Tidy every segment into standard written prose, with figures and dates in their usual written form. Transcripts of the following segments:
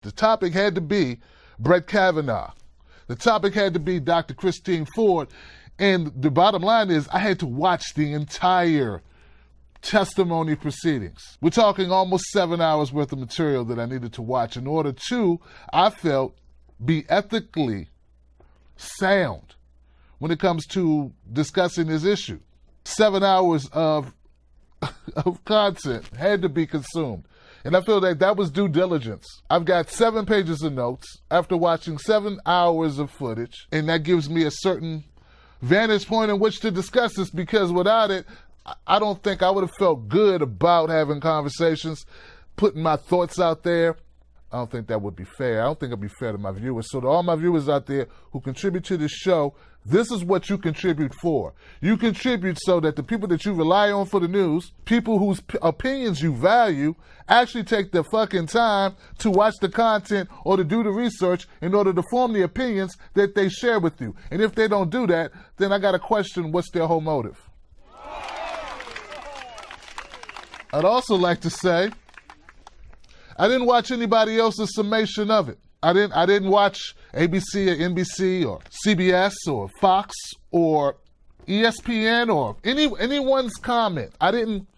The topic had to be Brett Kavanaugh. The topic had to be Dr. Christine Ford. And the bottom line is I had to watch the entire testimony proceedings. We're talking almost 7 hours worth of material that I needed to watch in order to, I felt, be ethically sound when it comes to discussing this issue. 7 hours of content had to be consumed. And I feel that was due diligence. I've got 7 pages of notes after watching 7 hours of footage, and that gives me a certain vantage point in which to discuss this, because without it, I don't think I would have felt good about having conversations, putting my thoughts out there. I don't think that would be fair. I don't think it'd be fair to my viewers. So to all my viewers out there who contribute to this show, this is what you contribute for. You contribute so that the people that you rely on for the news, people whose opinions you value, actually take the fucking time to watch the content or to do the research in order to form the opinions that they share with you. And if they don't do that, then I got to question what's their whole motive. I'd also like to say, I didn't watch anybody else's summation of it. I didn't watch ABC or NBC or CBS or Fox or ESPN or anyone's comment. I didn't,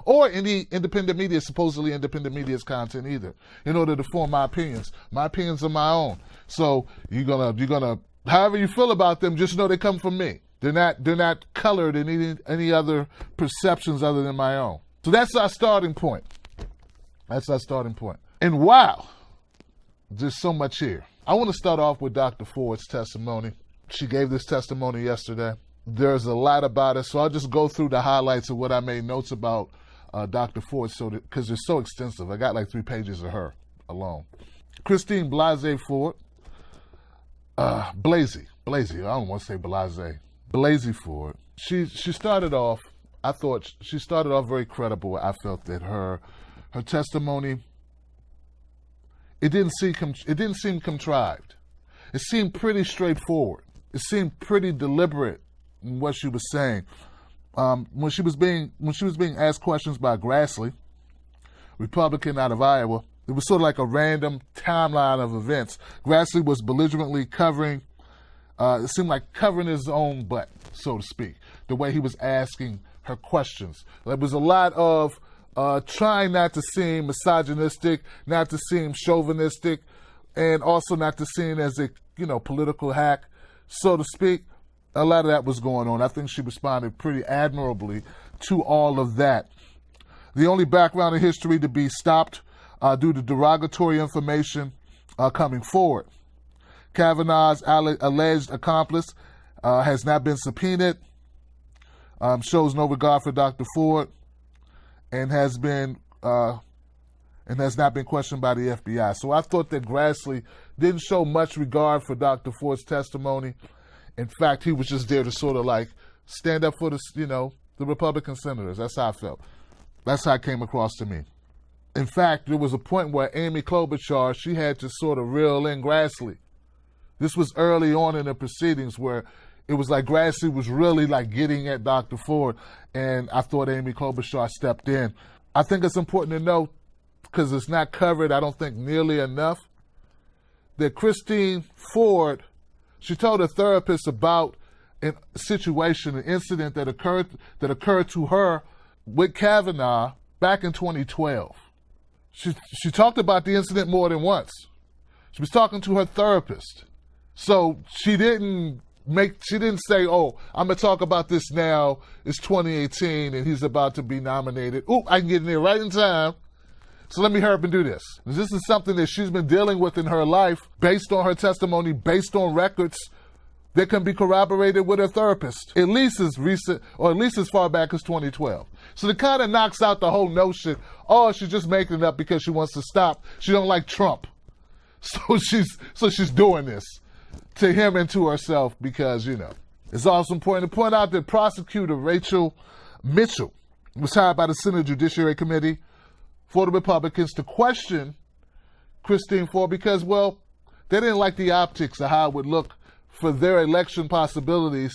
or any independent media, supposedly independent media's content either, in order to form my opinions. My opinions are my own. So you're gonna, however you feel about them, just know they come from me. They're not colored in any other perceptions other than my own. So that's our starting point. And wow, there's so much here. I want to start off with Dr. Ford's testimony. She gave this testimony yesterday. There's a lot about it, so I'll just go through the highlights of what I made notes about Dr. Ford, because they're so extensive. I got like 3 pages of her alone. Christine Blasey Ford. Blasey. I don't want to say Blasey. Blasey Ford. She started off, I thought she started off very credible. I felt that her testimony, it didn't seem contrived. It seemed pretty straightforward. It seemed pretty deliberate in what she was saying. When she was being asked questions by Grassley, Republican out of Iowa, it was sort of like a random timeline of events. Grassley was belligerently covering, it seemed like covering his own butt, so to speak, the way he was asking her questions. There was a lot of trying not to seem misogynistic, not to seem chauvinistic, and also not to seem as a political hack, so to speak. A lot of that was going on. I think she responded pretty admirably to all of that. The only background in history to be stopped due to derogatory information coming forward. Kavanaugh's alleged accomplice has not been subpoenaed, shows no regard for Dr. Ford, and has not been questioned by the FBI. So I thought that Grassley didn't show much regard for Dr. Ford's testimony. In fact, he was just there to sort of like stand up for the Republican senators. That's how I felt. That's how it came across to me. In fact, there was a point where Amy Klobuchar, she had to sort of reel in Grassley. This was early on in the proceedings where it was like Grassley was really like getting at Dr. Ford, and I thought Amy Klobuchar stepped in. I think it's important to note, because it's not covered, I don't think, nearly enough, that Christine Ford, she told her therapist about a situation, an incident that occurred to her with Kavanaugh back in 2012. She talked about the incident more than once. She was talking to her therapist. So she didn't say, oh, I'm going to talk about this now. It's 2018 and he's about to be nominated. Ooh, I can get in there right in time. So let me hurry up and do this. This is something that she's been dealing with in her life based on her testimony, based on records that can be corroborated with her therapist, at least as recent, or at least as far back as 2012. So it kind of knocks out the whole notion, oh, she's just making it up because she wants to stop. She don't like Trump. So she's doing this to him and to herself because, It's also important to point out that prosecutor Rachel Mitchell was hired by the Senate Judiciary Committee for the Republicans to question Christine Ford because, well, they didn't like the optics of how it would look for their election possibilities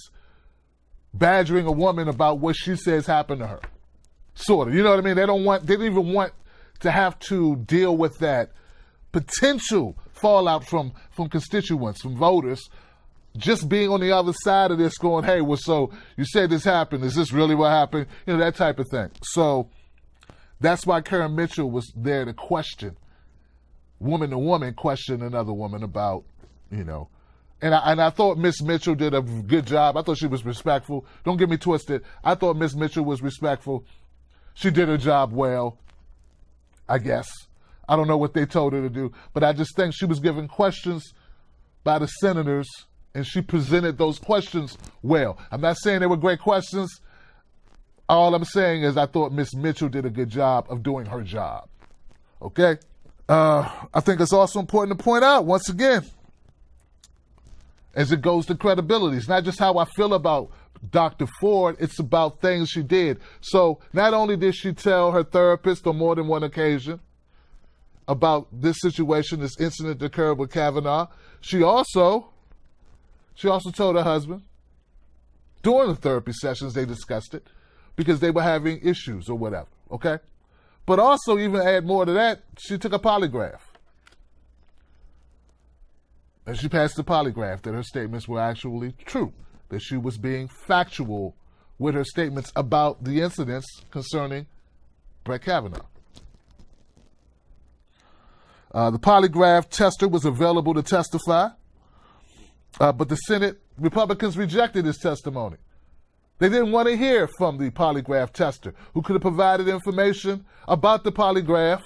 badgering a woman about what she says happened to her. Sort of, you know what I mean? They didn't even want to have to deal with that potential fallout from constituents, from voters, just being on the other side of this going, hey, well, so you said this happened. Is this really what happened? You know, that type of thing. So that's why Karen Mitchell was there to question, woman to woman, question another woman about, you know. And I thought Miss Mitchell did a good job. I thought she was respectful. Don't get me twisted. I thought Miss Mitchell was respectful. She did her job well, I guess. I don't know what they told her to do, but I just think she was given questions by the senators, and she presented those questions well. I'm not saying they were great questions. All I'm saying is I thought Miss Mitchell did a good job of doing her job. Okay? I think it's also important to point out, once again, as it goes to credibility, it's not just how I feel about Dr. Ford, it's about things she did. So not only did she tell her therapist on more than one occasion about this situation, this incident that occurred with Kavanaugh, she also told her husband during the therapy sessions they discussed it because they were having issues or whatever, okay? But also, even add more to that, she took a polygraph. And she passed the polygraph that her statements were actually true, that she was being factual with her statements about the incidents concerning Brett Kavanaugh. The polygraph tester was available to testify, but the Senate Republicans rejected his testimony. They didn't want to hear from the polygraph tester, who could have provided information about the polygraph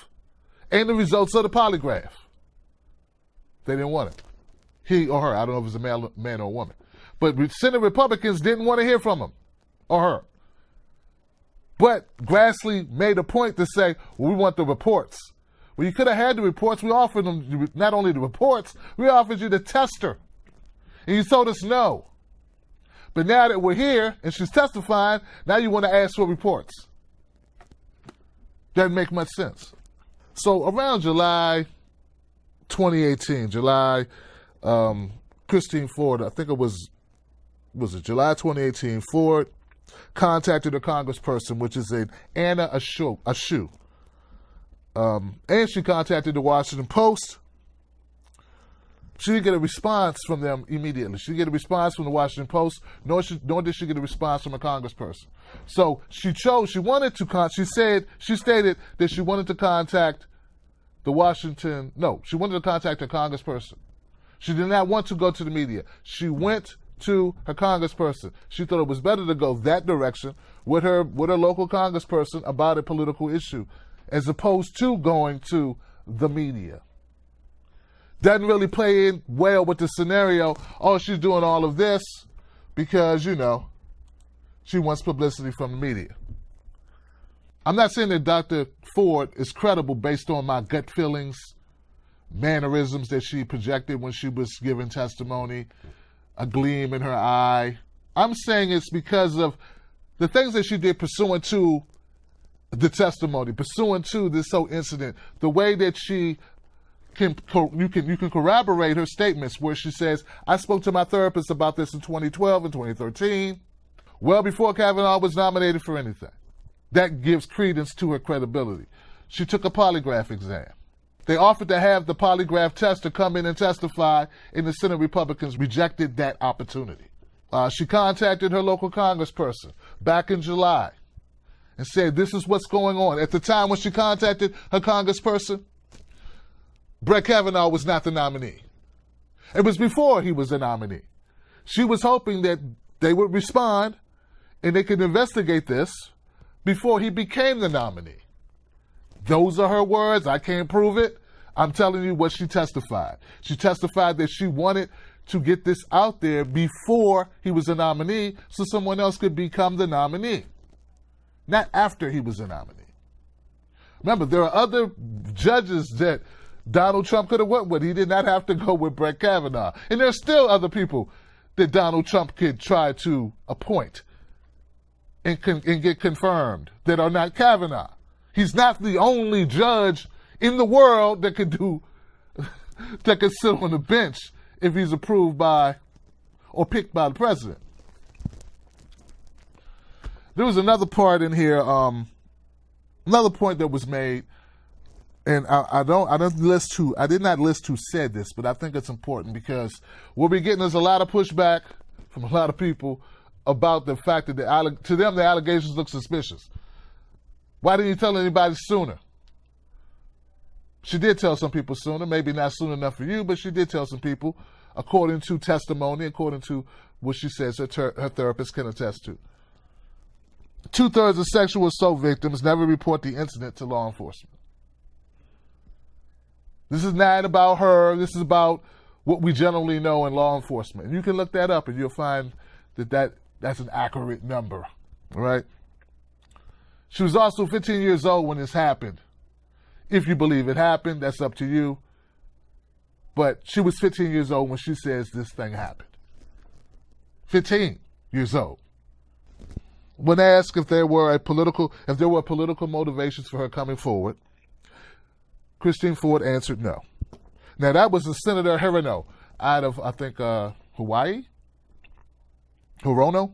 and the results of the polygraph. They didn't want it. He or her, I don't know if it was a man or a woman. But Senate Republicans didn't want to hear from him or her. But Grassley made a point to say, well, we want the reports. Well, you could have had the reports. We offered them not only the reports, we offered you the tester. And you told us no. But now that we're here and she's testifying, now you want to ask for reports. Doesn't make much sense. So around July 2018, Christine Ford, I think it was it July 2018, Ford contacted a congressperson, which is Anna Eshoo. And she contacted the Washington Post. She didn't get a response from them immediately. She didn't get a response from the Washington Post, nor did she get a response from a congressperson. So she stated that she wanted to contact she wanted to contact a congressperson. She did not want to go to the media. She went to her congressperson. She thought it was better to go that direction with her local congressperson about a political issue, as opposed to going to the media. Doesn't really play in well with the scenario. Oh, she's doing all of this because, she wants publicity from the media. I'm not saying that Dr. Ford is credible based on my gut feelings, mannerisms that she projected when she was giving testimony, a gleam in her eye. I'm saying it's because of the things that she did pursuant to the testimony, pursuant to this whole incident, the way that you can corroborate her statements where she says, I spoke to my therapist about this in 2012 and 2013, well before Kavanaugh was nominated for anything. That gives credence to her credibility. She took a polygraph exam. They offered to have the polygraph tester come in and testify, and the Senate Republicans rejected that opportunity. She contacted her local congressperson back in July and said, this is what's going on. At the time when she contacted her congressperson, Brett Kavanaugh was not the nominee. It was before he was the nominee. She was hoping that they would respond and they could investigate this before he became the nominee. Those are her words. I can't prove it. I'm telling you what she testified. She testified that she wanted to get this out there before he was a nominee so someone else could become the nominee, not after he was a nominee. Remember, there are other judges that Donald Trump could have went with. He did not have to go with Brett Kavanaugh. And there are still other people that Donald Trump could try to appoint and get confirmed that are not Kavanaugh. He's not the only judge in the world that could sit on the bench if he's approved by or picked by the president. There was another part in here, another point that was made and I did not list who said this, but I think it's important because what we're getting is a lot of pushback from a lot of people about the fact that to them the allegations look suspicious. Why didn't you tell anybody sooner? She did tell some people sooner, maybe not soon enough for you, but she did tell some people, according to testimony, according to what she says her therapist can attest to. 2/3 of sexual assault victims never report the incident to law enforcement. This is not about her. This is about what we generally know in law enforcement. And you can look that up and you'll find that's an accurate number, all right? She was also 15 years old when this happened. If you believe it happened, that's up to you. But she was 15 years old when she says this thing happened. 15 years old. When asked if there were political motivations for her coming forward, Christine Ford answered no. Now that was Senator Hirono out of, I think, Hawaii? Hirono?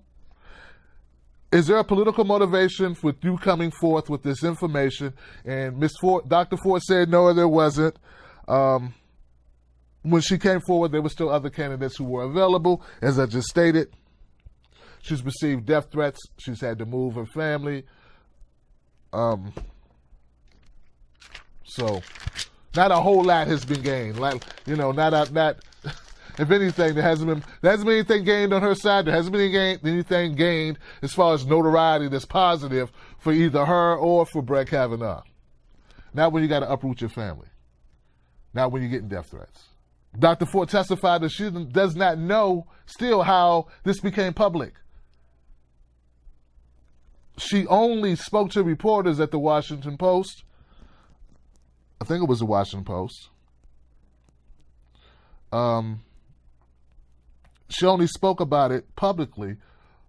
Is there a political motivation with you coming forth with this information? And Dr. Ford said no, there wasn't. When she came forward, there were still other candidates who were available, as I just stated. She's received death threats. She's had to move her family. So, not a whole lot has been gained. Like, not. If anything, there hasn't been anything gained on her side. There hasn't been anything gained as far as notoriety that's positive for either her or for Brett Kavanaugh. Not when you got to uproot your family. Not when you're getting death threats. Dr. Ford testified that she does not know still how this became public. She only spoke to reporters at the Washington Post. I think it was the Washington Post. She only spoke about it publicly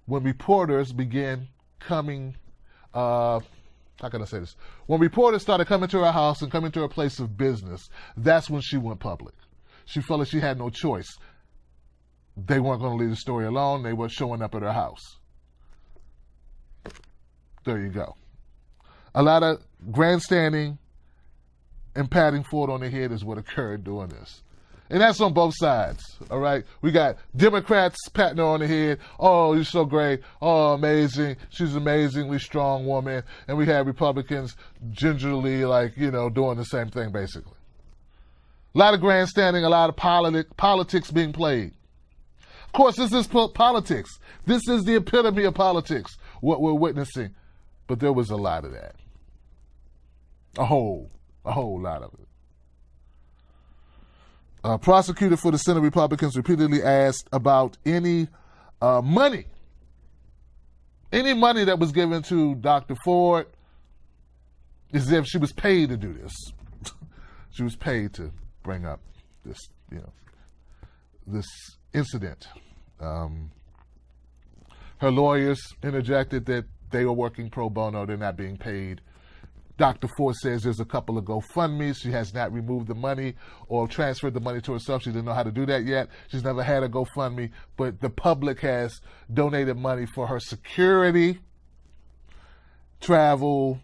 when reporters began coming, how can I say this? When reporters started coming to her house and coming to her place of business, that's when she went public. She felt like she had no choice. They weren't going to leave the story alone. They were showing up at her house. There you go. A lot of grandstanding and patting Ford on the head is what occurred during this. And that's on both sides, all right? We got Democrats patting her on the head. Oh, you're so great. Oh, amazing. She's an amazingly strong woman. And we have Republicans gingerly, doing the same thing, basically. A lot of grandstanding, a lot of politics being played. Of course, this is politics. This is the epitome of politics, what we're witnessing. But there was a lot of that. A whole lot of it. Prosecutor for the Senate Republicans repeatedly asked about any money that was given to Dr. Ford, as if she was paid to do this. She was paid to bring up this, this incident. Her lawyers interjected that they were working pro bono, they're not being paid. Dr. Ford says there's a couple of GoFundMes. She has not removed the money or transferred the money to herself. She didn't know how to do that yet. She's never had a GoFundMe, but the public has donated money for her security, travel,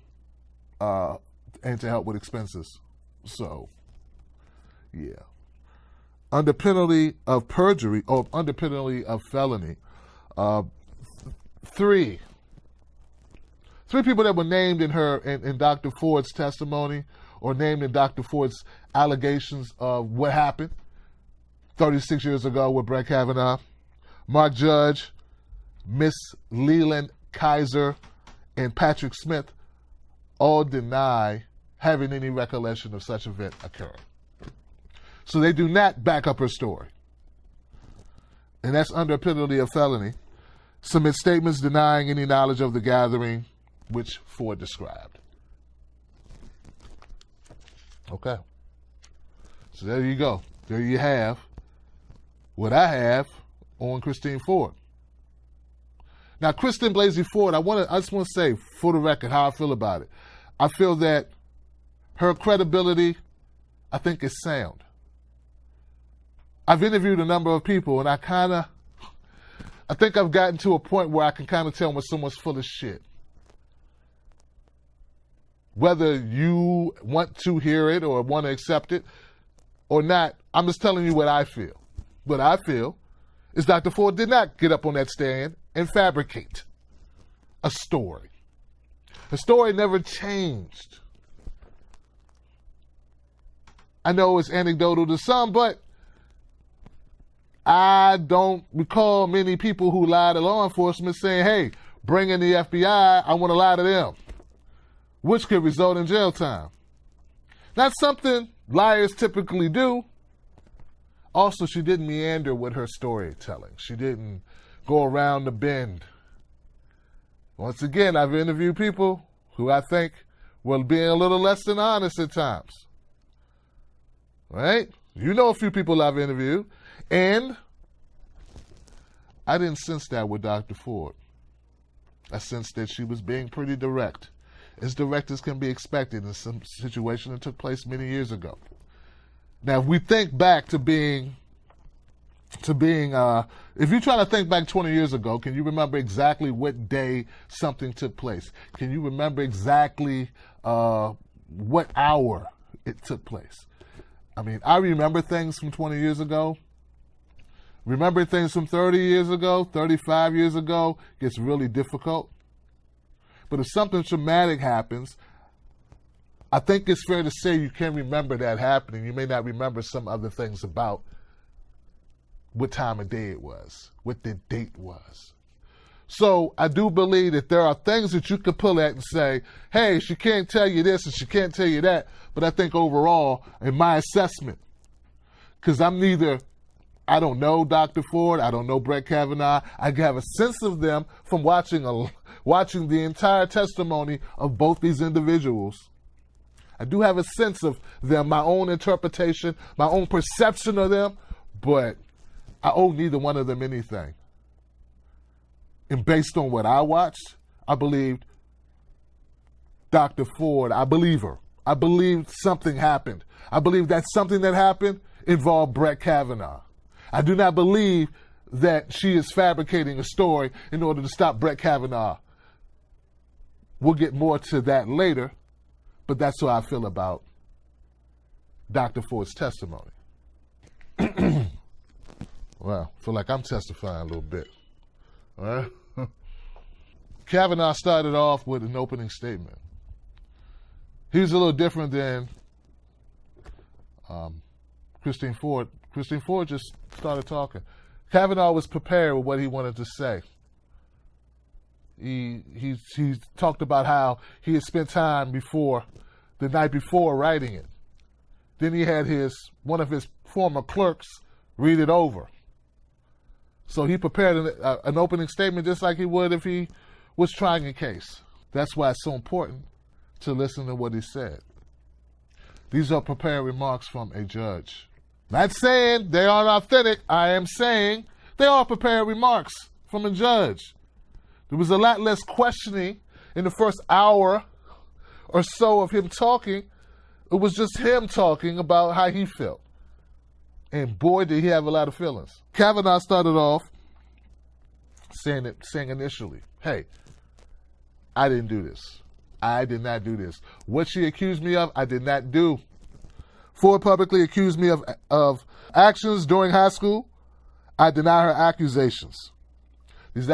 and to help with expenses. So, yeah. Under penalty of perjury, or under penalty of felony, three people that were named in Dr. Ford's testimony, or named in Dr. Ford's allegations of what happened 36 years ago with Brett Kavanaugh: Mark Judge, Miss Leland Kaiser, and Patrick Smith, all deny having any recollection of such event occurring. So they do not back up her story. And that's under penalty of felony. Submit statements denying any knowledge of the gathering which Ford described. Okay. So there you go. There you have what I have on Christine Ford. Now, Kristen Blasey Ford, I just want to say, for the record, how I feel about it. I feel that her credibility, I think, is sound. I've interviewed a number of people, and I think I've gotten to a point where I can kind of tell when someone's full of shit. Whether you want to hear it or want to accept it or not, I'm just telling you what I feel. What I feel is Dr. Ford did not get up on that stand and fabricate a story. The story never changed. I know it's anecdotal to some, but I don't recall many people who lie to law enforcement saying, hey, bring in the FBI, I want to lie to them, which could result in jail time. That's something liars typically do. Also, she didn't meander with her storytelling. She didn't go around the bend. Once again, I've interviewed people who I think were being a little less than honest at times. Right? You know a few people I've interviewed. And I didn't sense that with Dr. Ford. I sensed that she was being pretty direct, as direct as can be expected in some situation that took place many years ago. Now, if we think back to being, if you try to think back 20 years ago, can you remember exactly what day something took place? Can you remember exactly what hour it took place? I mean, I remember things from 20 years ago. Remembering things from 30 years ago, 35 years ago, gets really difficult. But if something traumatic happens, I think it's fair to say you can remember that happening. You may not remember some other things about what time of day it was, what the date was. So I do believe that there are things that you could pull at and say, hey, she can't tell you this and she can't tell you that. But I think overall, in my assessment, because I don't know Dr. Ford, I don't know Brett Kavanaugh, I have a sense of them from watching the entire testimony of both these individuals. I do have a sense of them, my own interpretation, my own perception of them, but I owe neither one of them anything. And based on what I watched, I believed Dr. Ford, I believe her. I believe something happened. I believe that something that happened involved Brett Kavanaugh. I do not believe that she is fabricating a story in order to stop Brett Kavanaugh. We'll get more to that later, but that's how I feel about Dr. Ford's testimony. Well, I feel like I'm testifying a little bit. All right? Kavanaugh started off with an opening statement. He was a little different than Christine Ford. Christine Ford just started talking. Kavanaugh was prepared with what he wanted to say. He talked about how he had spent time the night before writing it. Then he had one of his former clerks read it over. So he prepared an opening statement just like he would if he was trying a case. That's why it's so important to listen to what he said. These are prepared remarks from a judge. Not saying they aren't authentic. I am saying they are prepared remarks from a judge. There was a lot less questioning in the first hour or so of him talking. It was just him talking about how he felt. And boy, did he have a lot of feelings. Kavanaugh started off saying initially, hey, I didn't do this. I did not do this. What she accused me of, I did not do. Ford publicly accused me of actions during high school. I deny her accusations. These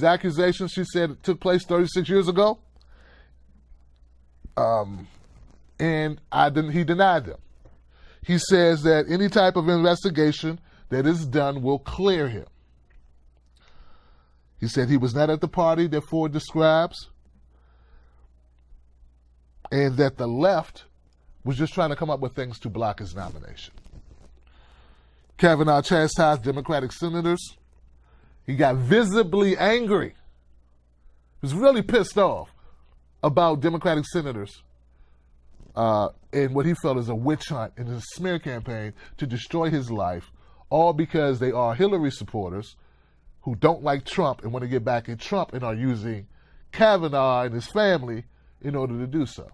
accusations, she said, took place 36 years ago. And he denied them. He says that any type of investigation that is done will clear him. He said he was not at the party that Ford describes, and that the left was just trying to come up with things to block his nomination. Kavanaugh chastised Democratic senators. He got visibly angry. He was really pissed off about Democratic senators and what he felt is a witch hunt and a smear campaign to destroy his life, all because they are Hillary supporters who don't like Trump and want to get back at Trump and are using Kavanaugh and his family in order to do so.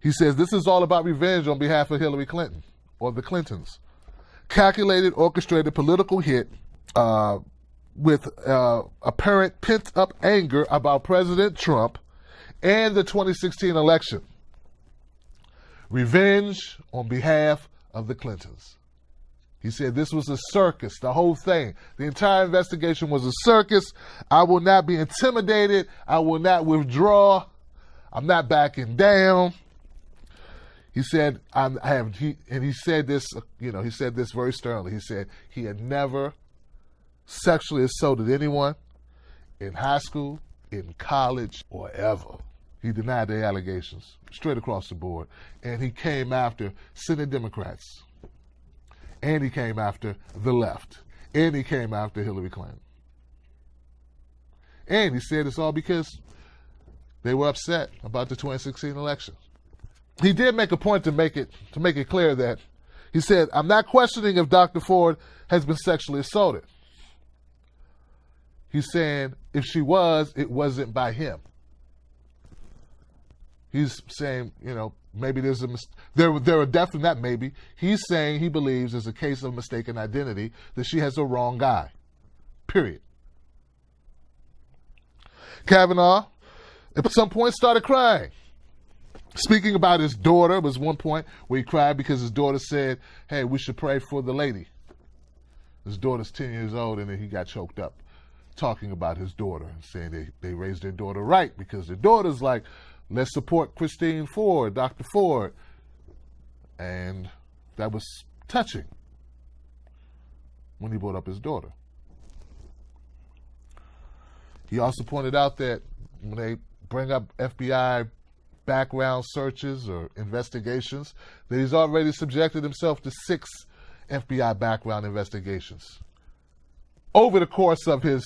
He says this is all about revenge on behalf of Hillary Clinton or the Clintons. Calculated, orchestrated political hit with apparent pent-up anger about President Trump and the 2016 election. revenge on behalf of the Clintons. He said this was a circus, the whole thing. The entire investigation was a circus. I will not be intimidated. I will not withdraw. I'm not backing down. He said, he said this, he said this very sternly. He said he had never sexually assaulted anyone in high school, in college, or ever. He denied the allegations straight across the board. And he came after Senate Democrats. And he came after the left. And he came after Hillary Clinton. And he said it's all because they were upset about the 2016 election. He did make a point to make it clear that he said, I'm not questioning if Dr. Ford has been sexually assaulted. He's saying if she was, it wasn't by him. He's saying, maybe there's there are definitely, not maybe, he's saying he believes there's a case of mistaken identity, that she has the wrong guy. Period. Kavanaugh, at some point, started crying. Speaking about his daughter was one point where he cried because his daughter said, hey, we should pray for the lady. His daughter's 10 years old, and then he got choked up talking about his daughter and saying they raised their daughter right, because their daughter's like, let's support Christine Ford, Dr. Ford. And that was touching when he brought up his daughter. He also pointed out that when they bring up FBI background searches or investigations, that he's already subjected himself to 6 FBI background investigations over the course of his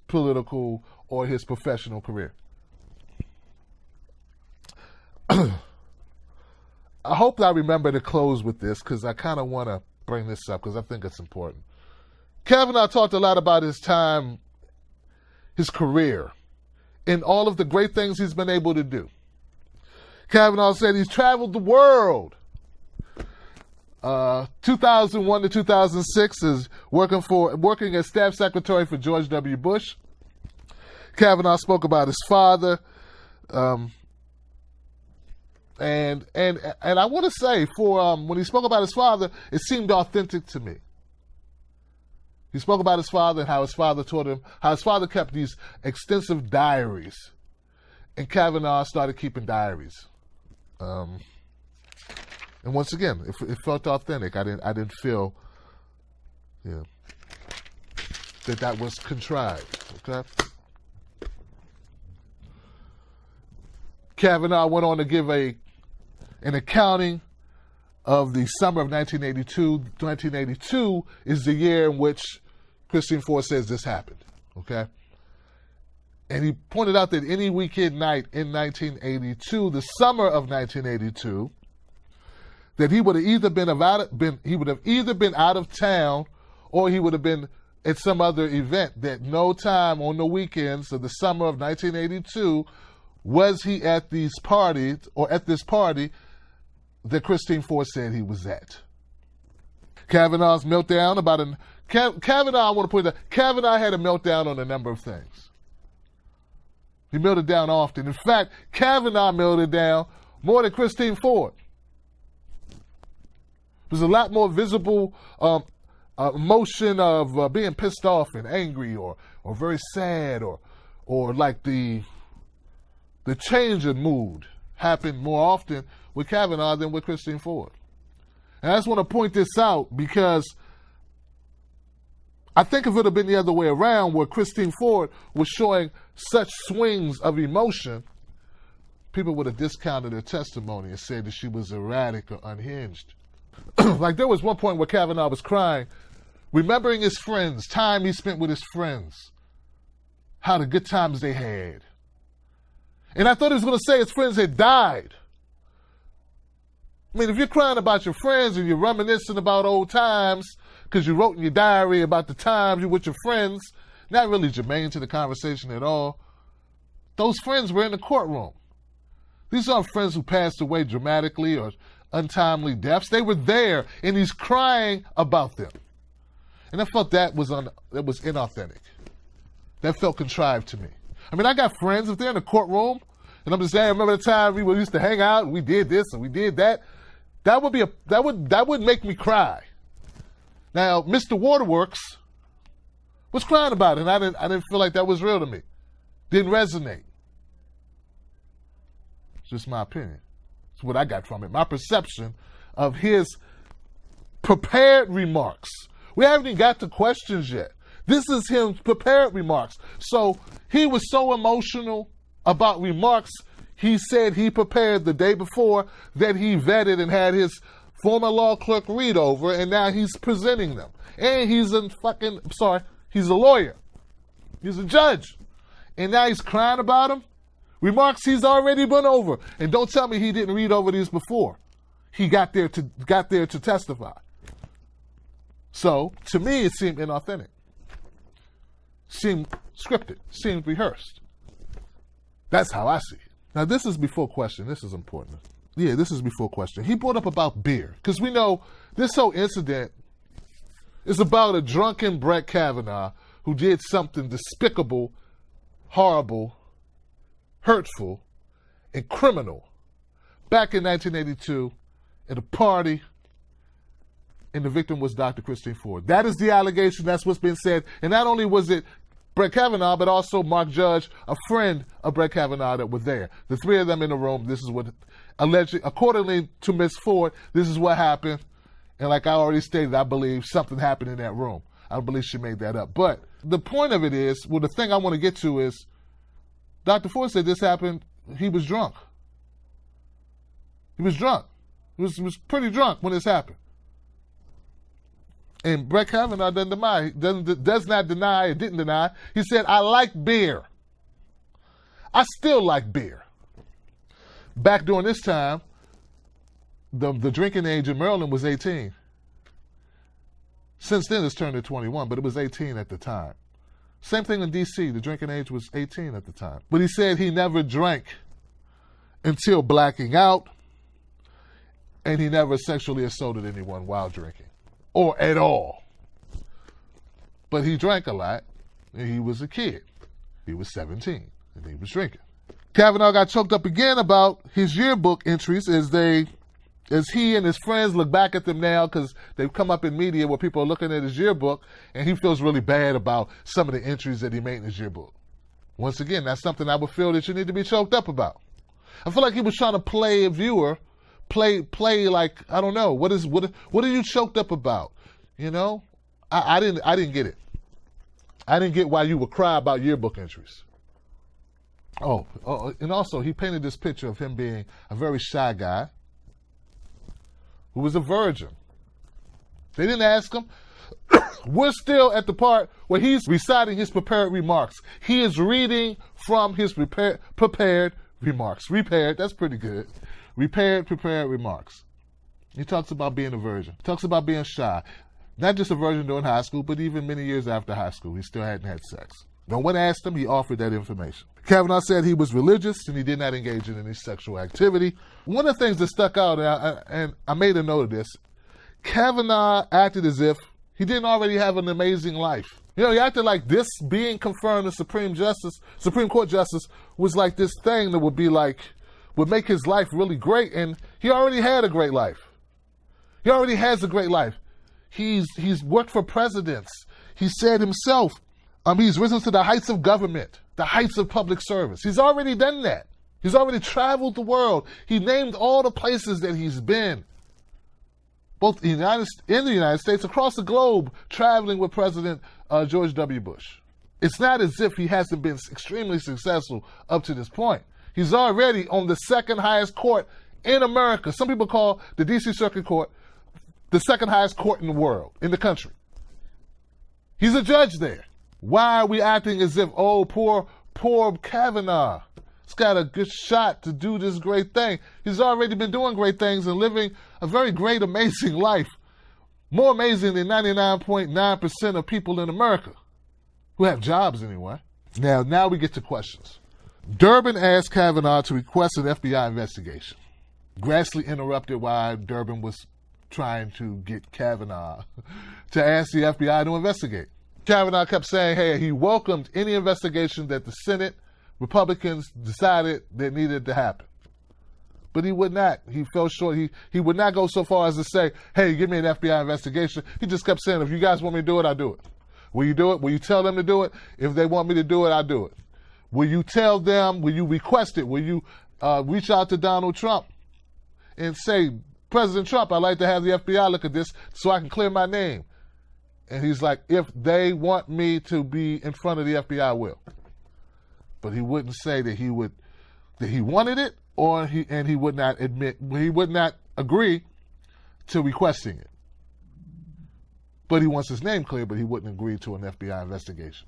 political or his professional career. I hope I remember to close with this, because I kind of want to bring this up because I think it's important. Kavanaugh talked a lot about his time, his career, and all of the great things he's been able to do. Kavanaugh said he's traveled the world. 2001 to 2006 is working as staff secretary for George W. Bush. Kavanaugh spoke about his father. And I want to say, when he spoke about his father, it seemed authentic to me. He spoke about his father and how his father taught him, how his father kept these extensive diaries. And Kavanaugh started keeping diaries. And once again, it felt authentic. I didn't feel that was contrived. Okay. Kavanaugh went on to give an accounting of the summer of 1982. 1982 is the year in which Christine Ford says this happened. Okay. And he pointed out that any weekend night in 1982, the summer of 1982, that he would have either been out of town, or he would have been at some other event. That no time on the weekends of the summer of 1982 was he at these parties, or at this party that Christine Ford said he was at. Kavanaugh's meltdown Kavanaugh, I want to point out, Kavanaugh had a meltdown on a number of things. He melted down often. In fact, Kavanaugh melted down more than Christine Ford. There's a lot more visible emotion of being pissed off and angry, or very sad, or like the change in mood happened more often with Kavanaugh than with Christine Ford. And I just want to point this out, because I think if it had been the other way around, where Christine Ford was showing such swings of emotion, people would have discounted her testimony and said that she was erratic or unhinged. Like, there was one point where Kavanaugh was crying, remembering his friends, time he spent with his friends, how the good times they had. And I thought he was going to say his friends had died. I mean, if you're crying about your friends and you're reminiscing about old times because you wrote in your diary about the times you were with your friends, not really germane to the conversation at all, those friends were in the courtroom. These aren't friends who passed away dramatically or untimely deaths. They were there, and he's crying about them. And I felt that was inauthentic. That felt contrived to me. I mean, I got friends, if they're in the courtroom And I'm just saying, remember the time we used to hang out and we did this and we did that? That would make me cry. Now, Mr. Waterworks was crying about it, and I didn't feel like that was real to me. Didn't resonate. It's just my opinion. It's what I got from it. My perception of his prepared remarks. We haven't even got to questions yet. This is him prepared remarks. So he was so emotional about remarks he said he prepared the day before that he vetted and had his former law clerk read over, and now he's presenting them. And he's he's a lawyer. He's a judge. And now he's crying about them. Remarks he's already been over. And don't tell me he didn't read over these before he got there to testify. So, to me, it seemed inauthentic. Seemed scripted. Seemed rehearsed. That's how I see it. Now, this is before question. This is important. Yeah, this is before question. He brought up about beer, because we know this whole incident is about a drunken Brett Kavanaugh who did something despicable, horrible, hurtful, and criminal back in 1982 at a party, and the victim was Dr. Christine Ford. That is the allegation. That's what's been said. And not only was it Brett Kavanaugh, but also Mark Judge, a friend of Brett Kavanaugh, that were there. The three of them in the room. This is what, allegedly, accordingly to Ms. Ford, this is what happened. And like I already stated, I believe something happened in that room. I don't believe she made that up. But the point of it is, well, the thing I want to get to is, Dr. Ford said this happened, he was drunk. He was drunk. He was pretty drunk when this happened. And Brett Kavanaugh does not deny, didn't deny. He said, I like beer. I still like beer. Back during this time, the drinking age in Maryland was 18. Since then, it's turned to 21, but it was 18 at the time. Same thing in D.C. The drinking age was 18 at the time. But he said he never drank until blacking out, and he never sexually assaulted anyone while drinking, or at all. But he drank a lot, and he was a kid. He was 17, and he was drinking. Kavanaugh got choked up again about his yearbook entries as he and his friends look back at them now, because they've come up in media where people are looking at his yearbook, and he feels really bad about some of the entries that he made in his yearbook. Once again, that's something I would feel that you need to be choked up about. I feel like he was trying to play a viewer, play like, I don't know, what are you choked up about? You know, I didn't get it. I didn't get why you would cry about yearbook entries. Oh, and also he painted this picture of him being a very shy guy who was a virgin. They didn't ask him. We're still at the part where he's reciting his prepared remarks. He is reading from his prepared remarks. Repaired, that's pretty good. Prepared remarks. He talks about being a virgin. He talks about being shy. Not just a virgin during high school, but even many years after high school, he still hadn't had sex. No one asked him, he offered that information. Kavanaugh said he was religious and he did not engage in any sexual activity. One of the things that stuck out, and I made a note of this, Kavanaugh acted as if he didn't already have an amazing life. You know, he acted like this being confirmed as Supreme Court Justice was like this thing that would make his life really great, and he already had a great life. He already has a great life. He's worked for presidents. He said himself, he's risen to the heights of government, the heights of public service. He's already done that. He's already traveled the world. He named all the places that he's been, both in the United States, across the globe, traveling with President George W. Bush. It's not as if he hasn't been extremely successful up to this point. He's already on the second highest court in America. Some people call the D.C. Circuit Court the second highest court in the world, in the country. He's a judge there. Why are we acting as if, oh, poor Kavanaugh, he's got a good shot to do this great thing? He's already been doing great things and living a very great, amazing life. More amazing than 99.9% of people in America who have jobs anyway. Now we get to questions. Durbin asked Kavanaugh to request an FBI investigation. Grassley interrupted while Durbin was trying to get Kavanaugh to ask the FBI to investigate. Kavanaugh kept saying, hey, he welcomed any investigation that the Senate Republicans decided that needed to happen. But he would not. He fell short. He would not go so far as to say, hey, give me an FBI investigation. He just kept saying, if you guys want me to do it, I'll do it. Will you do it? Will you tell them to do it? If they want me to do it, I'll do it. Will you tell them, will you request it? Will you reach out to Donald Trump and say, President Trump, I'd like to have the FBI look at this so I can clear my name? And he's like, if they want me to be in front of the FBI, I will. But he wouldn't say that he wanted it, or he would not he would not agree to requesting it. But he wants his name clear, but he wouldn't agree to an FBI investigation.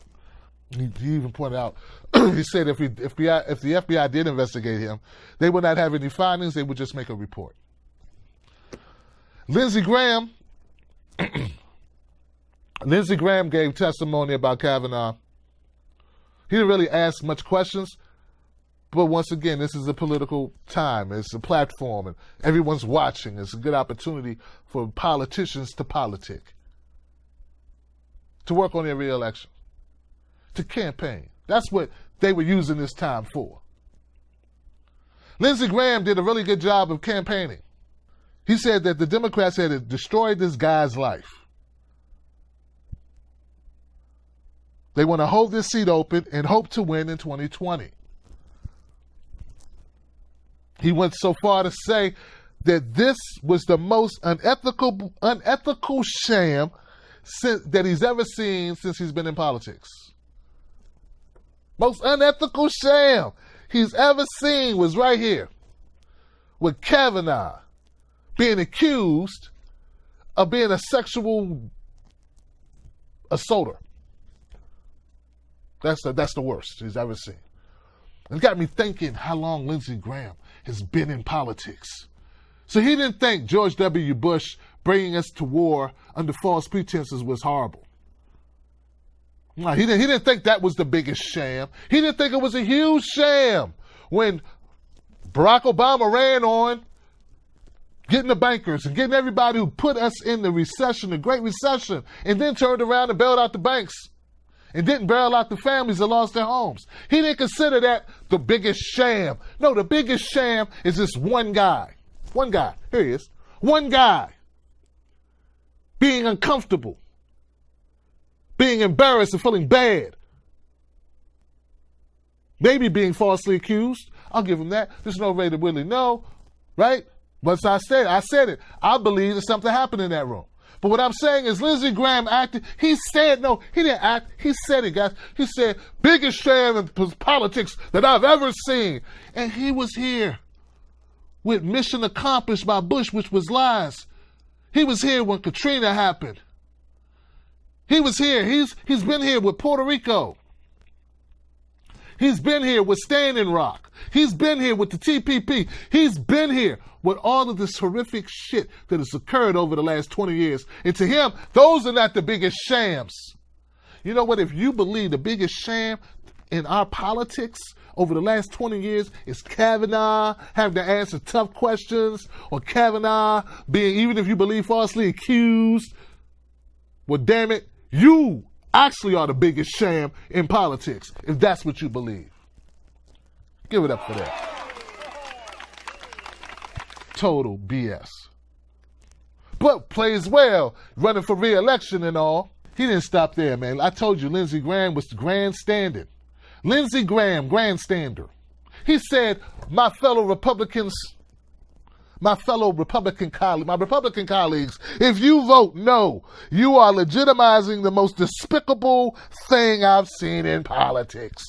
He even pointed out, he said if the FBI did investigate him, they would not have any findings, they would just make a report. Lindsey Graham gave testimony about Kavanaugh. He didn't really ask much questions, but once again, this is a political time. It's a platform, and everyone's watching. It's a good opportunity for politicians to politic, to work on their re-election, to campaign. That's what they were using this time for. Lindsey Graham did a really good job of campaigning. He said that the Democrats had destroyed this guy's life. They want to hold this seat open and hope to win in 2020. He went so far to say that this was the most unethical sham that he's ever seen since he's been in politics. Most unethical sham he's ever seen was right here with Kavanaugh being accused of being a sexual assaulter. That's the worst he's ever seen. It got me thinking how long Lindsey Graham has been in politics. So he didn't think George W. Bush bringing us to war under false pretenses was horrible. No, he didn't think that was the biggest sham. He didn't think it was a huge sham when Barack Obama ran on getting the bankers and getting everybody who put us in the recession, the Great Recession, and then turned around and bailed out the banks and didn't bail out the families that lost their homes. He didn't consider that the biggest sham. No, the biggest sham is this one guy. One guy. Here he is. One guy being uncomfortable, being embarrassed and feeling bad, maybe being falsely accused. I'll give him that. There's no way to really know, right? Once I said it. I believe that something happened in that room. But what I'm saying is Lindsey Graham acted. He said, no, he didn't act. He said it, guys. He said, biggest sham in politics that I've ever seen. And he was here with mission accomplished by Bush, which was lies. He was here when Katrina happened. He was here. He's been here with Puerto Rico. He's been here with Standing Rock. He's been here with the TPP. He's been here with all of this horrific shit that has occurred over the last 20 years. And to him, those are not the biggest shams. You know what? If you believe the biggest sham in our politics over the last 20 years is Kavanaugh having to answer tough questions, or Kavanaugh being, even if you believe, falsely accused, well, damn it, you actually are the biggest sham in politics, if that's what you believe. Give it up for that. Total BS. But plays well, running for re-election and all. He didn't stop there, man. I told you Lindsey Graham was grandstanding. Lindsey Graham, grandstander. He said, my fellow Republican colleagues, if you vote no, you are legitimizing the most despicable thing I've seen in politics.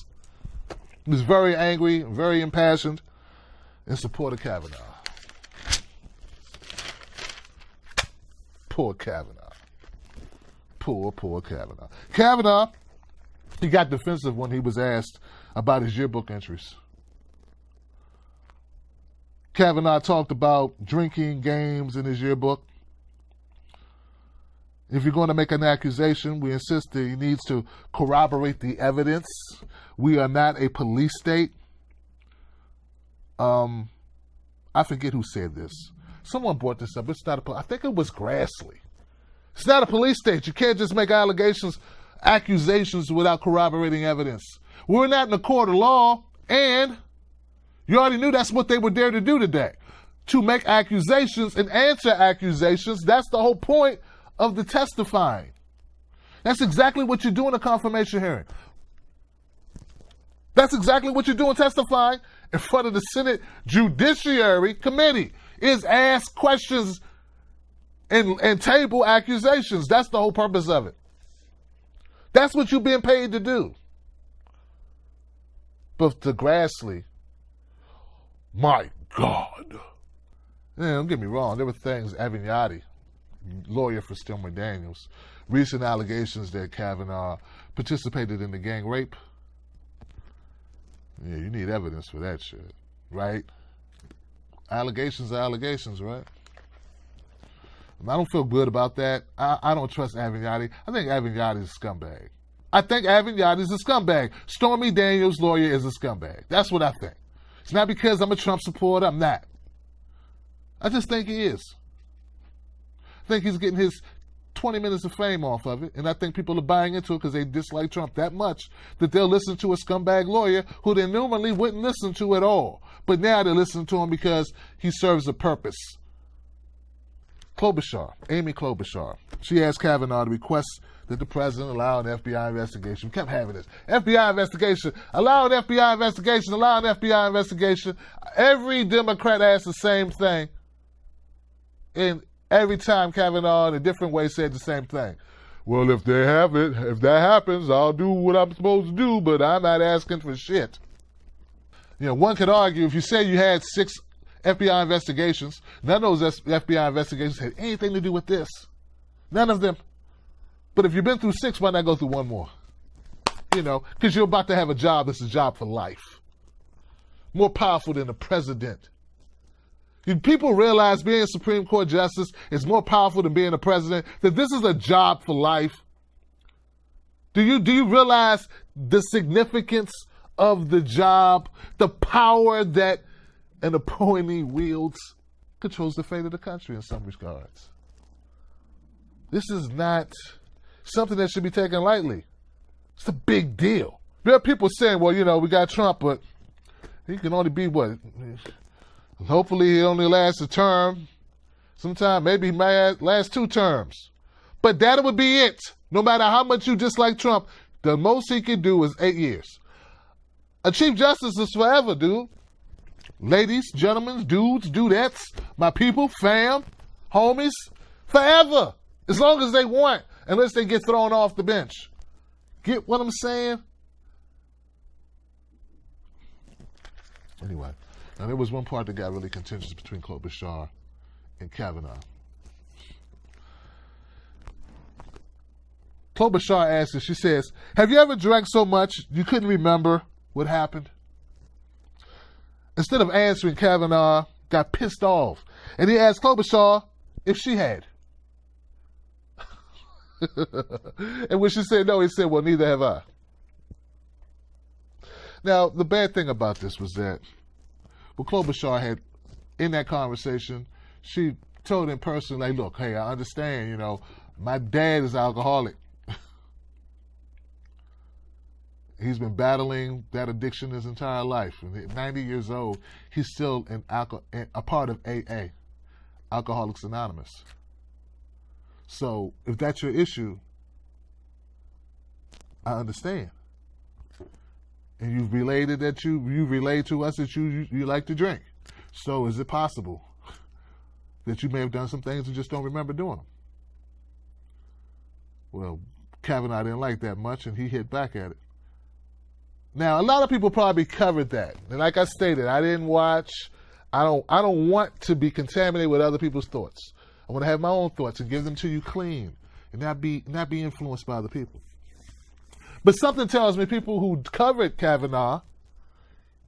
He was very angry, very impassioned in support of Kavanaugh. Poor Kavanaugh. Poor Kavanaugh. Kavanaugh, he got defensive when he was asked about his yearbook entries. Kavanaugh talked about drinking games in his yearbook. If you're going to make an accusation, we insist that he needs to corroborate the evidence. We are not a police state. I forget who said this. Someone brought this up. It's not I think it was Grassley. It's not a police state. You can't just make accusations without corroborating evidence. We're not in a court of law. And you already knew that's what they were there to do today. To make accusations and answer accusations. That's the whole point of the testifying. That's exactly what you do in a confirmation hearing. That's exactly what you're doing testifying in front of the Senate Judiciary Committee, is ask questions and table accusations. That's the whole purpose of it. That's what you're being paid to do. But to Grassley, my God. Don't get me wrong, there were things, Avignati, lawyer for Stormy Daniels, recent allegations that Kavanaugh participated in the gang rape. Yeah, you need evidence for that shit, right? Allegations are allegations, right? And I don't feel good about that. I don't trust Avignati. I think Avignati is a scumbag. I think Avignati is a scumbag. Stormy Daniels' lawyer is a scumbag. That's what I think. It's not because I'm a Trump supporter. I'm not. I just think he is. I think he's getting his 20 minutes of fame off of it, and I think people are buying into it because they dislike Trump that much that they'll listen to a scumbag lawyer who they normally wouldn't listen to at all. But now they're listening to him because he serves a purpose. Klobuchar, Amy Klobuchar, she asked Kavanaugh to request that the president allow an FBI investigation. We kept having this. FBI investigation, allow an FBI investigation, allow an FBI investigation. Every Democrat asks the same thing. And every time Kavanaugh in a different way said the same thing. Well, if they have it, if that happens, I'll do what I'm supposed to do, but I'm not asking for shit. You know, one could argue if you say you had 6 FBI investigations, none of those FBI investigations had anything to do with this. None of them. But if you've been through 6, why not go through one more? You know, because you're about to have a job that's a job for life. More powerful than the president. People realize being a Supreme Court justice is more powerful than being a president, that this is a job for life. Do you realize the significance of the job, the power that an appointee wields controls the fate of the country in some regards? This is not something that should be taken lightly. It's a big deal. There are people saying, well, you know, we got Trump, but he can only be what? Hopefully he only lasts a term. Sometime maybe he might last 2 terms. But that would be it. No matter how much you dislike Trump, the most he could do is 8 years. A Chief Justice is forever, dude. Ladies, gentlemen, dudes, dudettes, my people, fam, homies, forever. As long as they want, unless they get thrown off the bench. Get what I'm saying? Anyway, now there was one part that got really contentious between Klobuchar and Kavanaugh. Klobuchar asks her, she says, have you ever drank so much you couldn't remember what happened? Instead of answering, Kavanaugh got pissed off. And he asked Klobuchar if she had. And when she said no, he said, well, neither have I. Now, the bad thing about this was that what Klobuchar had, in that conversation, she told him personally, like, look, hey, I understand, you know, my dad is alcoholic. He's been battling that addiction his entire life. And at 90 years old, he's still a part of AA, Alcoholics Anonymous. So if that's your issue, I understand. And you've related that you relayed to us that you like to drink. So is it possible that you may have done some things and just don't remember doing them? Well, Kavanaugh didn't like that much, and he hit back at it. Now, a lot of people probably covered that. And like I stated, I didn't watch. I don't want to be contaminated with other people's thoughts. I want to have my own thoughts and give them to you clean and not be influenced by other people. But something tells me people who covered Kavanaugh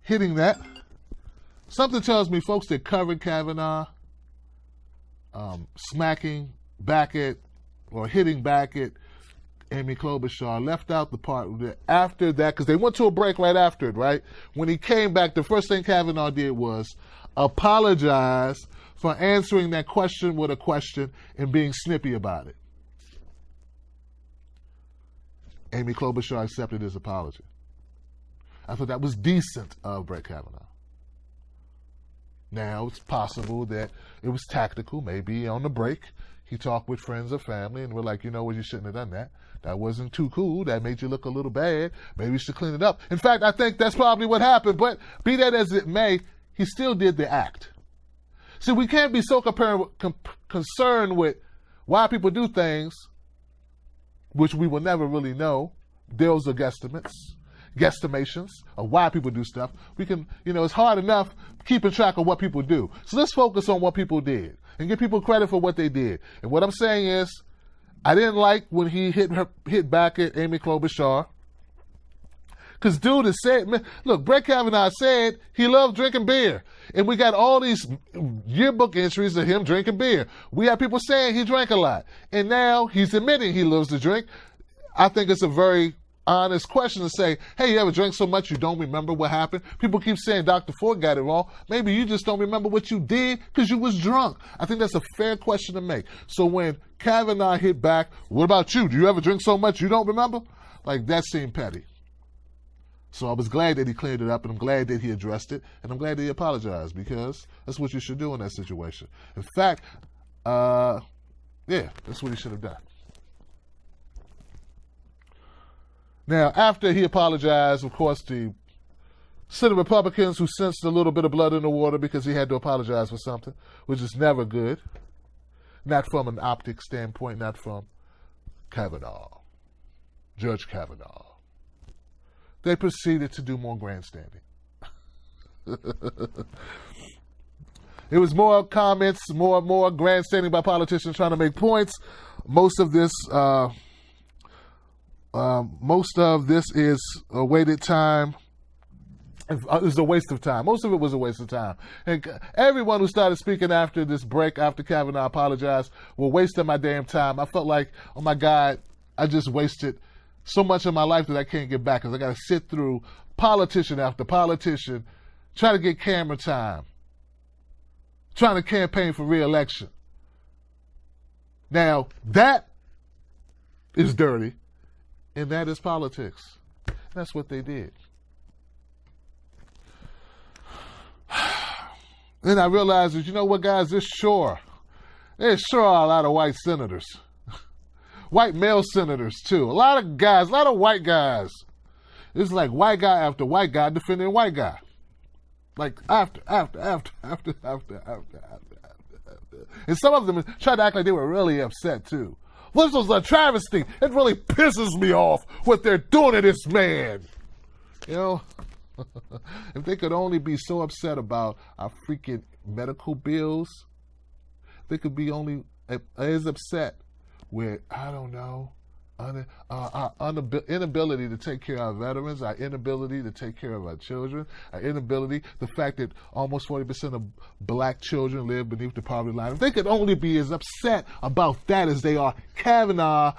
hitting that, something tells me folks that covered Kavanaugh smacking back at or hitting back at Amy Klobuchar left out the part that after that, because they went to a break right after it, right? When he came back, the first thing Kavanaugh did was apologize for answering that question with a question and being snippy about it. Amy Klobuchar accepted his apology. I thought that was decent of Brett Kavanaugh. Now, it's possible that it was tactical. Maybe on the break, he talked with friends or family and were like, you know what, you shouldn't have done that. That wasn't too cool. That made you look a little bad. Maybe you should clean it up. In fact, I think that's probably what happened. But be that as it may, he still did the act. See, we can't be so concerned with why people do things, which we will never really know. Those are guesstimations of why people do stuff. We can, it's hard enough keeping track of what people do. So let's focus on what people did and give people credit for what they did. And what I'm saying is, I didn't like when he hit back at Amy Klobuchar. Because dude has said, look, Brett Kavanaugh said he loved drinking beer. And we got all these yearbook entries of him drinking beer. We have people saying he drank a lot. And now he's admitting he loves to drink. I think it's a very honest question to say, hey, you ever drank so much you don't remember what happened? People keep saying Dr. Ford got it wrong. Maybe you just don't remember what you did because you was drunk. I think that's a fair question to make. So when Kavanaugh hit back, what about you? Do you ever drink so much you don't remember? Like, that seemed petty. So I was glad that he cleared it up, and I'm glad that he addressed it, and I'm glad that he apologized, because that's what you should do in that situation. In fact, that's what he should have done. Now, after he apologized, of course, the Senate Republicans who sensed a little bit of blood in the water because he had to apologize for something, which is never good. Not from an optic standpoint, not from Kavanaugh, Judge Kavanaugh. They proceeded to do more grandstanding. It was more comments, more grandstanding by politicians trying to make points. Most of this is a wasted time. It was a waste of time. Most of it was a waste of time. And everyone who started speaking after this break, after Kavanaugh apologized, were wasting my damn time. I felt like, oh my God, I just wasted so much of my life that I can't get back, because I got to sit through politician after politician, try to get camera time, trying to campaign for re-election. Now, that is dirty, and that is politics. That's what they did. Then I realized that, you know what, guys, there's sure are a lot of white senators. White male senators, too. A lot of guys, a lot of white guys. It's like white guy after white guy defending white guy. Like after. And some of them tried to act like they were really upset, too. This was a travesty. It really pisses me off what they're doing to this man. If they could only be so upset about our freaking medical bills, they could be only as upset with, I don't know, our inability to take care of our veterans, our inability to take care of our children, our inability, the fact that almost 40% of black children live beneath the poverty line. If they could only be as upset about that as they are Kavanaugh,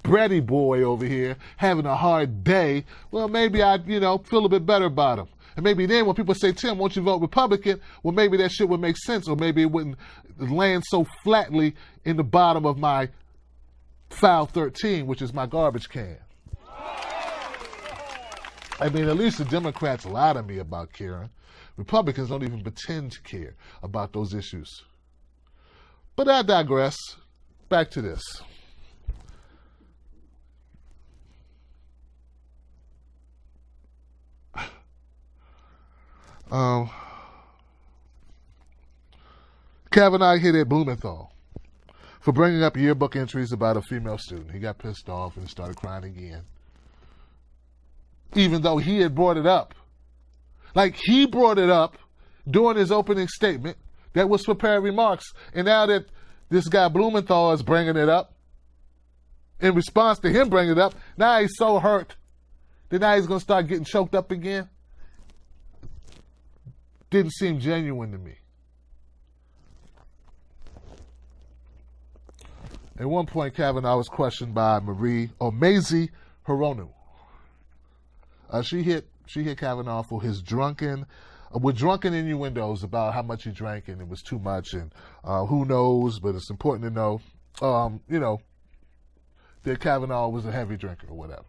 Bretty boy over here, having a hard day, well, maybe I'd, feel a bit better about him. And maybe then when people say, Tim, won't you vote Republican? Well, maybe that shit would make sense, or maybe it wouldn't land so flatly in the bottom of my file 13, which is my garbage can. I mean, at least the Democrats lie to me about caring. Republicans don't even pretend to care about those issues. But I digress. Back to this. Kavanaugh hit at Blumenthal for bringing up yearbook entries about a female student. He got pissed off and started crying again. Even though he had brought it up. Like, he brought it up during his opening statement that was prepared remarks. And now that this guy Blumenthal is bringing it up, in response to him bringing it up, now he's so hurt that now he's going to start getting choked up again. Didn't seem genuine to me. At one point, Kavanaugh was questioned by Mazie Hirono. She hit Kavanaugh for his drunken innuendos about how much he drank and it was too much, and who knows, but it's important to know, that Kavanaugh was a heavy drinker or whatever.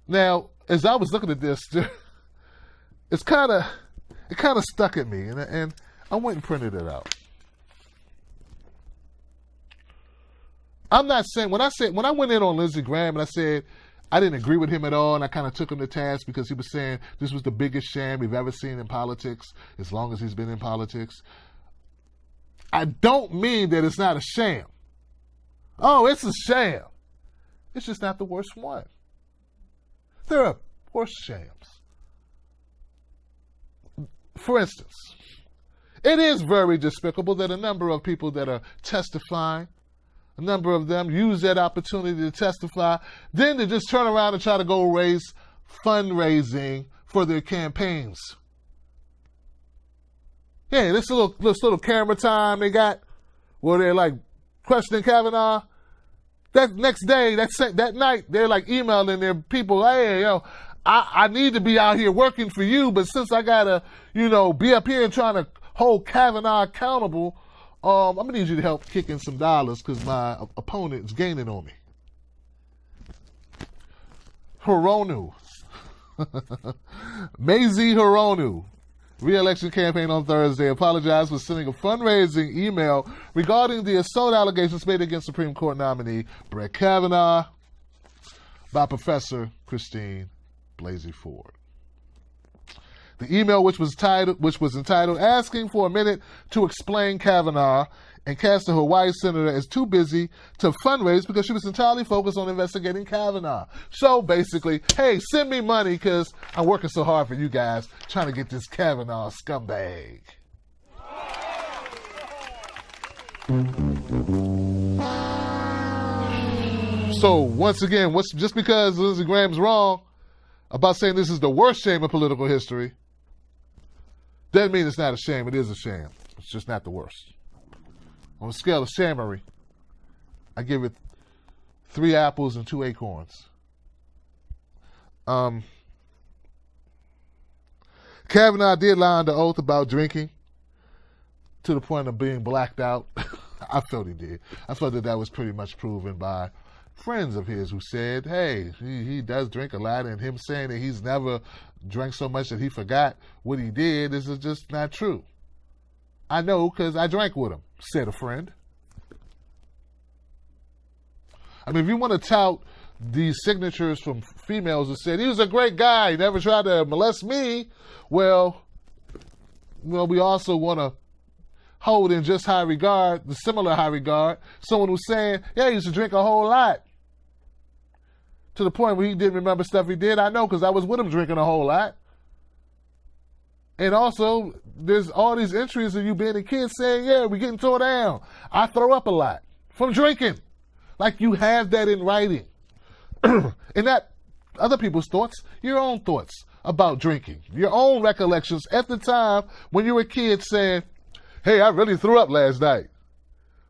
Now, as I was looking at this, it kind of stuck at me, and I went and printed it out. I'm not saying, when I went in on Lindsey Graham and I said I didn't agree with him at all, and I kind of took him to task because he was saying this was the biggest sham we've ever seen in politics, as long as he's been in politics. I don't mean that it's not a sham. Oh, it's a sham. It's just not the worst one. There are worse shams. For instance, it is very despicable that a number of people that are testifying, a number of them use that opportunity to testify, then to just turn around and try to go raise fundraising for their campaigns. Yeah, this little camera time they got where they're like questioning Kavanaugh. That next day, that night, they're like emailing their people, hey, I need to be out here working for you, but since I gotta, be up here and trying to hold Kavanaugh accountable, I'm gonna need you to help kick in some dollars because my opponent is gaining on me. Hironu. Mazie Hironu, re-election campaign on Thursday, apologized for sending a fundraising email regarding the assault allegations made against Supreme Court nominee Brett Kavanaugh by Professor Christine Blasey Ford. The email, which was entitled "Asking for a Minute to Explain Kavanaugh," and cast the Hawaii senator as too busy to fundraise because she was entirely focused on investigating Kavanaugh. So basically, hey, send me money because I'm working so hard for you guys trying to get this Kavanaugh scumbag. So once again, just because Lindsey Graham's wrong about saying this is the worst shame in political history, doesn't mean it's not a shame. It is a sham. It's just not the worst. On a scale of shamery, I give it 3 apples and 2 acorns. Kavanaugh did lie under oath about drinking to the point of being blacked out. I felt he did. I felt that was pretty much proven by friends of his who said, hey, he does drink a lot, and him saying that he's never drank so much that he forgot what he did is just not true. I know because I drank with him, said a friend. I mean, if you want to tout these signatures from females who said, he was a great guy, he never tried to molest me, well, we also want to hold in just high regard, the similar high regard, someone who's saying, yeah, he used to drink a whole lot. To the point where he didn't remember stuff he did. I know because I was with him drinking a whole lot. And also, there's all these entries of you being a kid saying, yeah, we're getting tore down. I throw up a lot from drinking. Like you have that in writing. And not other people's thoughts, your own thoughts about drinking. Your own recollections at the time when you were a kid saying, hey, I really threw up last night.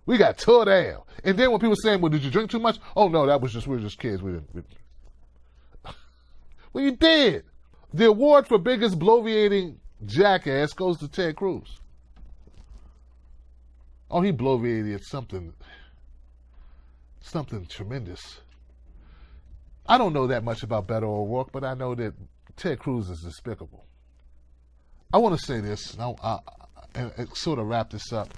We got tore down. And then when people saying, well, did you drink too much? Oh, no, we were just kids. We didn't. Well, you did. The award for biggest bloviating jackass goes to Ted Cruz. Oh, he bloviated something tremendous. I don't know that much about Beto O'Rourke, but I know that Ted Cruz is despicable. I want to say this, and sort of wrap this up.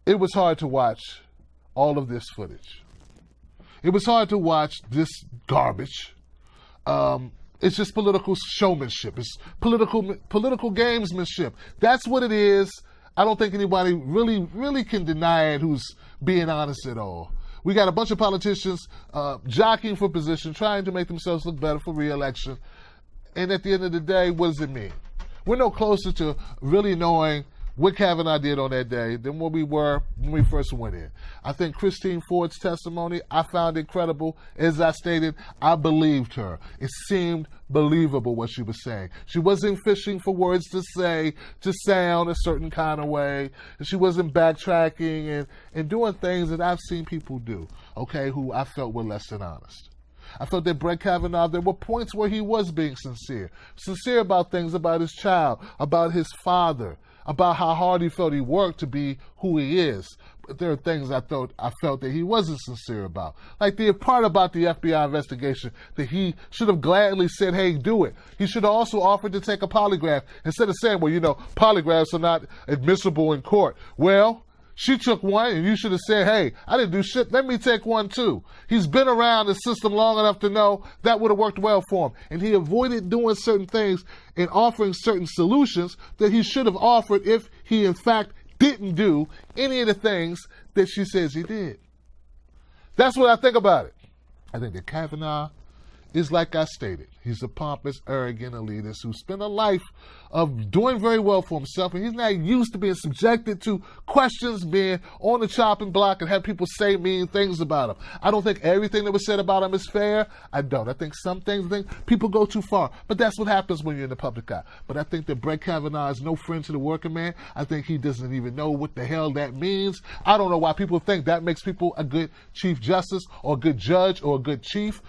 It was hard to watch all of this footage. It was hard to watch this garbage. It's just political showmanship. It's political gamesmanship. That's what it is. I don't think anybody really can deny it who's being honest at all. We got a bunch of politicians jockeying for position, trying to make themselves look better for re-election. And at the end of the day, what does it mean? We're no closer to really knowing what Kavanaugh did on that day than what we were when we first went in. I think Christine Ford's testimony, I found incredible. As I stated, I believed her. It seemed believable what she was saying. She wasn't fishing for words to say, to sound a certain kind of way. She wasn't backtracking and doing things that I've seen people do, okay, who I felt were less than honest. I felt that Brett Kavanaugh, there were points where he was being sincere about things about his child, about his father, about how hard he felt he worked to be who he is. But there are things I felt that he wasn't sincere about. Like the part about the FBI investigation that he should have gladly said, hey, do it. He should have also offered to take a polygraph instead of saying, well, polygraphs are not admissible in court. Well, she took one, and you should have said, hey, I didn't do shit. Let me take one, too. He's been around the system long enough to know that would have worked well for him. And he avoided doing certain things and offering certain solutions that he should have offered if he, in fact, didn't do any of the things that she says he did. That's what I think about it. I think that Kavanaugh is like I stated. He's a pompous, arrogant elitist who spent a life of doing very well for himself, and he's not used to being subjected to questions, being on the chopping block and have people say mean things about him. I don't think everything that was said about him is fair. I don't. I think some things, people go too far. But that's what happens when you're in the public eye. But I think that Brett Kavanaugh is no friend to the working man. I think he doesn't even know what the hell that means. I don't know why people think that makes people a good Chief Justice or a good judge or a good chief,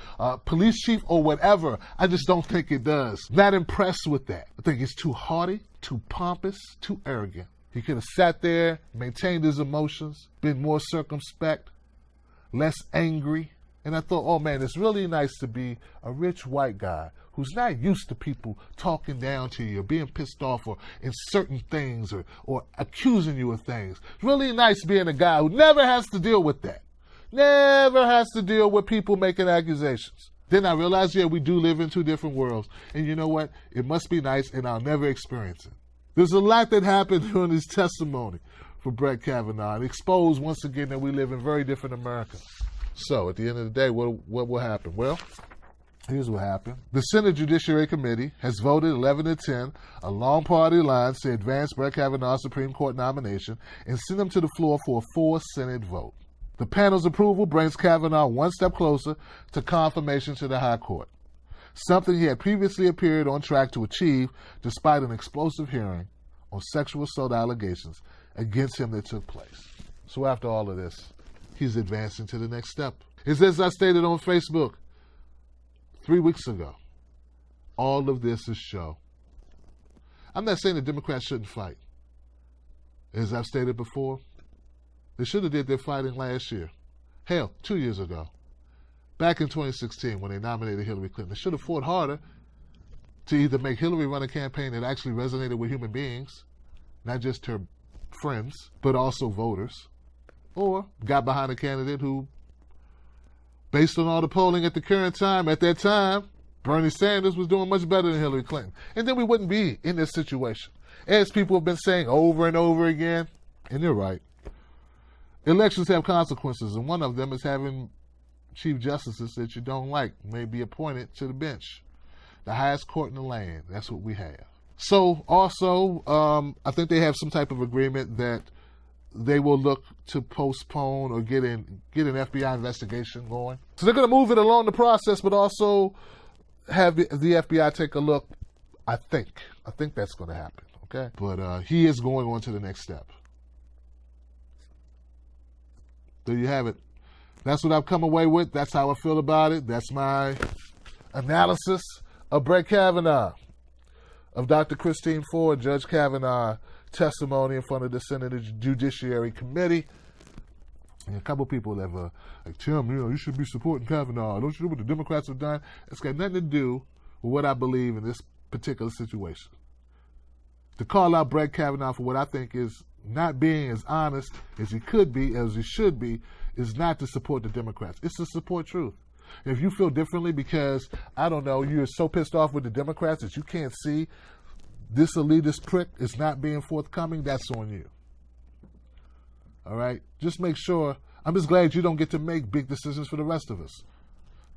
police chief or whatever. I just don't think it does. Not impressed with that. I think it's too haughty, too pompous, too arrogant. He could have sat there, maintained his emotions, been more circumspect, less angry. And I thought, oh man, it's really nice to be a rich white guy who's not used to people talking down to you or being pissed off or in certain things or accusing you of things. It's really nice being a guy who never has to deal with that. Never has to deal with people making accusations. Then I realized, yeah, we do live in two different worlds. And you know what? It must be nice, and I'll never experience it. There's a lot that happened during his testimony for Brett Kavanaugh. It exposed once again that we live in very different America. So at the end of the day, what will happen? Well, here's what happened. The Senate Judiciary Committee has voted 11-10, a long party line, to advance Brett Kavanaugh's Supreme Court nomination and send him to the floor for a full Senate vote. The panel's approval brings Kavanaugh one step closer to confirmation to the High Court, something he had previously appeared on track to achieve despite an explosive hearing on sexual assault allegations against him that took place. So after all of this, he's advancing to the next step. It's as I stated on Facebook 3 weeks ago. All of this is show. I'm not saying the Democrats shouldn't fight. As I've stated before, they should have did their fighting last year. Hell, 2 years ago. Back in 2016 when they nominated Hillary Clinton. They should have fought harder to either make Hillary run a campaign that actually resonated with human beings, not just her friends, but also voters, or got behind a candidate who, based on all the polling at that time, Bernie Sanders was doing much better than Hillary Clinton. And then we wouldn't be in this situation. As people have been saying over and over again, and they're right, elections have consequences, and one of them is having chief justices that you don't like may be appointed to the bench. The highest court in the land. That's what we have. So also, I think they have some type of agreement that they will look to postpone or get an FBI investigation going. So they're going to move it along the process, but also have the FBI take a look. I think that's going to happen. Okay, but he is going on to the next step. There you have it. That's what I've come away with. That's how I feel about it. That's my analysis of Brett Kavanaugh, of Dr. Christine Ford, Judge Kavanaugh testimony in front of the Senate Judiciary Committee. And a couple people have like, Tim, you should be supporting Kavanaugh. Don't you know what the Democrats have done? It's got nothing to do with what I believe in this particular situation. To call out Brett Kavanaugh for what I think is not being as honest as he could be, as he should be, is not to support the Democrats. It's to support truth. If you feel differently because, I don't know, you're so pissed off with the Democrats that you can't see this elitist prick is not being forthcoming, that's on you. All right? Just make sure, I'm just glad you don't get to make big decisions for the rest of us.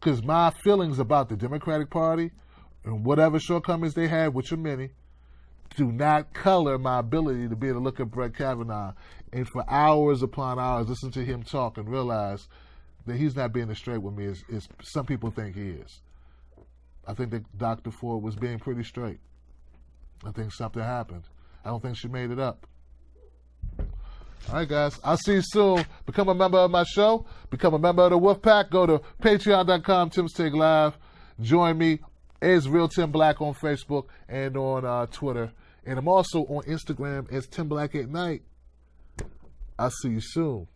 Because my feelings about the Democratic Party and whatever shortcomings they have, which are many, do not color my ability to be able to look at Brett Kavanaugh and for hours upon hours listen to him talk and realize that he's not being as straight with me as some people think he is. I think that Dr. Ford was being pretty straight. I think something happened. I don't think she made it up. All right, guys. I'll see you soon. Become a member of my show. Become a member of the Wolf Pack. Go to patreon.com, Tim's Take Live. Join me as Real Tim Black on Facebook and on Twitter And I'm also on Instagram as Tim Black at Night. I'll see you soon.